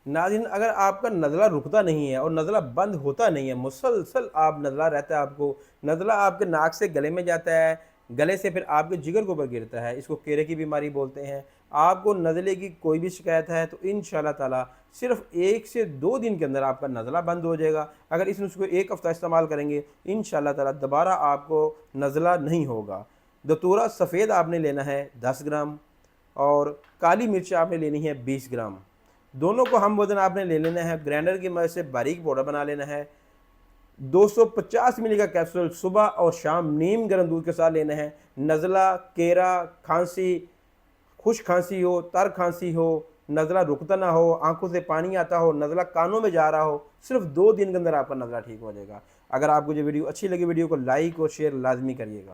नाज़रीन, अगर आपका नज़ला रुकता नहीं है और नज़ला बंद होता नहीं है, मुसलसल आप नज़ला रहता है आपको, नज़ला आपके नाक से गले में जाता है, गले से फिर आपके जिगर के ऊपर गिरता है, इसको केरे की बीमारी बोलते हैं। आपको नज़ले की कोई भी शिकायत है तो इंशाअल्लाह ताला सिर्फ़ 1 से 2 दिन के अंदर आपका नज़ला बंद हो जाएगा। अगर इस नुस्खे को 1 हफ़्ता इस्तेमाल करेंगे, इंशाअल्लाह ताला दोबारा आपको नज़ला नहीं होगा। दतूरा सफ़ेद आपने लेना है 10 ग्राम और काली मिर्च आपने लेनी है 20 ग्राम। दोनों को हम वज़न आपने ले लेना है, ग्राइंडर की मदद से बारीक पाउडर बना लेना है। 250 मिली का कैप्सूल सुबह और शाम नीम गर्म दूध के साथ लेना है। नज़ला, केरा, खांसी, खुश्क खांसी हो, तर खांसी हो, नज़ला रुकता ना हो, आँखों से पानी आता हो, नज़ला कानों में जा रहा हो, सिर्फ़ 2 दिन के अंदर आपका नज़ला ठीक हो जाएगा। अगर आपको ये वीडियो अच्छी लगी, वीडियो को लाइक और शेयर लाज़मी करिएगा।